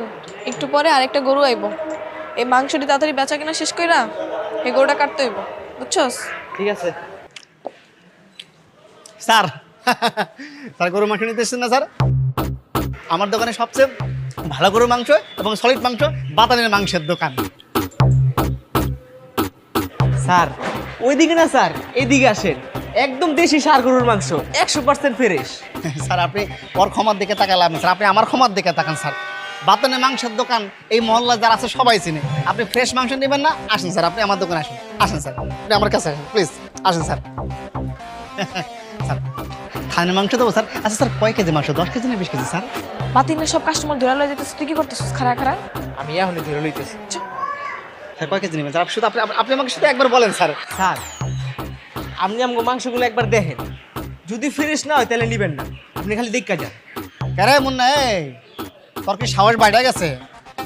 শোন, একটু পরে আরেকটা গরু আইব। এই মাংসটি তাড়াতাড়ি বেচা কিনা শেষ কইরা এই গরুটা কাটতে হইব, বুঝছস? ঠিক আছে স্যার স্যার গরুর মাংস নিতে এসেছেন না স্যার? আমার দোকানে সবচেয়ে ভালো গরুর মাংস এবং সলিড মাংস বাতানের মাংসের দোকান। স্যার ওইদিকে না স্যার, এদিকে আসেন। একদম দেশি ষাঁড় গরুর মাংস, 100% ফ্রেশ। স্যার আপনি ওর ক্ষমার দিকে তাকালাম স্যার, আপনি আমার ক্ষমার দিকে তাকান স্যার। বাতানের মাংসের দোকান এই মহল্লা যারা আছে সবাই চিনে। আপনি ফ্রেশ মাংস নেবেন না? আসেন স্যার, আপনি আমার দোকানে আসেন। আসেন স্যার, আপনি আমার কাছে আসেন প্লিজ, আসেন স্যার। স্যার থানের মাংস দেবো স্যার? আচ্ছা স্যার কয় কেজি মাংস, 10 কেজি না 20 কেজি স্যার? বাতিলের সব কাস্টমার ধরে লয়ে যেতেছিস, তুই কি করতেছিস? খাড়া খাড়া আমি এখনই ধরে লইতেছি। স্যার কয় কেজি নেবেন স্যার? শুধু আপনি আমাকে শুধু একবার বলেন স্যার। স্যার আপনি আমগো মাংসগুলো একবার দেখেন, যদি ফ্রেশ না হয় তাহলে নিবেন না, আপনি খালি দেখা যান। কেরে মুন্না, এই তোর কি সাহস বাইরে গেছে?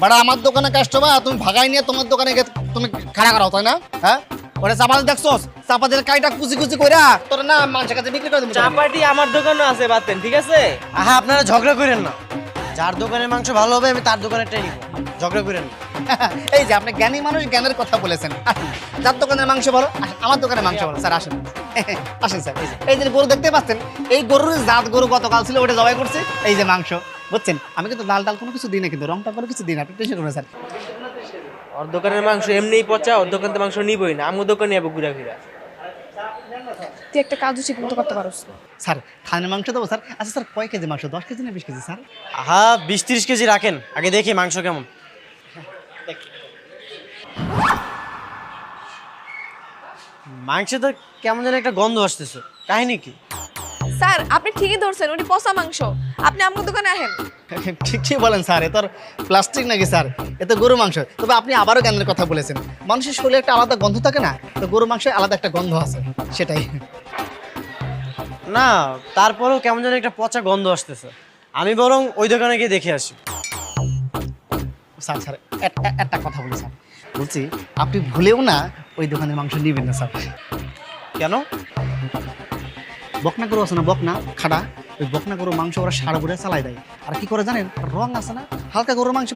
বাড়া আমার দোকানে কাস্টমার তুমি ভাগাই নিয়ে তোমার দোকানে গিয়ে তুমি খাড়া করাও, তাই না? হ্যাঁ ওরে চাপা দেখছোস, চাপা দিয়ে কাইটা কুচি কুচি কইরা তোর না মাংসের কাছে বিক্রি করে দেবো। চাপাটি আমার দোকানও আছে বাতেন, ঠিক আছে? আহা আপনারা ঝগড়া করেন না, যার দোকানের মাংস ভালো হবে আমি তার দোকানেরটাই নিব, ঝগড়া করেন না। এই যে আপনি জ্ঞানী মানুষ, জ্ঞানের কথা বলেছেন। আসুন, যার দোকানের মাংস ভালো, আসেন, আমার দোকানের মাংস ভালো স্যার, আসেন। আসেন স্যার, এই যে গরু দেখতে পাচ্ছেন, এই গরুর জাত গরু গতকাল ছিল, ওটা জবাই করছে। এই যে মাংস বুঝছেন, আমি কিন্তু লাল ডাল কোনো কিছু দিই না, কিন্তু রংটা কোনো কিছু দিই না, আপনি টেনশন করবেন স্যার। ওর দোকানের মাংস এমনিই পচা, ওর দোকান থেকে মাংস নিবই না, আমার দোকানে যাবো ঘুরা ঘুরা। তুই একটা কাজও ঠিক মতো করতে পারস না। স্যার থানের মাংস দেবো স্যার? আচ্ছা স্যার কয় কেজি মাংস, 10 কেজি না 20 কেজি স্যার? আহা 20-30 কেজি রাখেন, আগে দেখি মাংস কেমন। মাংসে তো কেমন যেন একটা গন্ধ আসতেছে, কাহিনী কি? স্যার আপনি ঠিকই ধরছেন, ওটি পচা মাংস। আপনি আমার দোকানে আহেন। ঠিকই বলেন স্যার, এ তো আর প্লাস্টিক নাকি স্যার, এ তো গরু মাংস। তবে আপনি আবারও জ্ঞানের কথা বলেছেন, মানুষের শরীরে একটা আলাদা গন্ধ থাকে না, তো গরু মাংসে আলাদা একটা গন্ধ আছে, সেটাই। না তারপরেও কেমন যেন একটা পচা গন্ধ আসতেছে, আমি বরং ওই দোকানে গিয়ে দেখে আসি। স্যার স্যার একটা কথা বলি স্যার, বলছি আপনি ভুলেও না ওই দোকানের মাংস নেবেন না স্যার। কেন? বকনা গরু আছে না, বকনা খাড়া, ওই বকনা গরু মাংস ওরা সারা বুড়ে চালাই দেয়। আর কি করে জানেন, রং আছে না, হালকা গরুর মাংস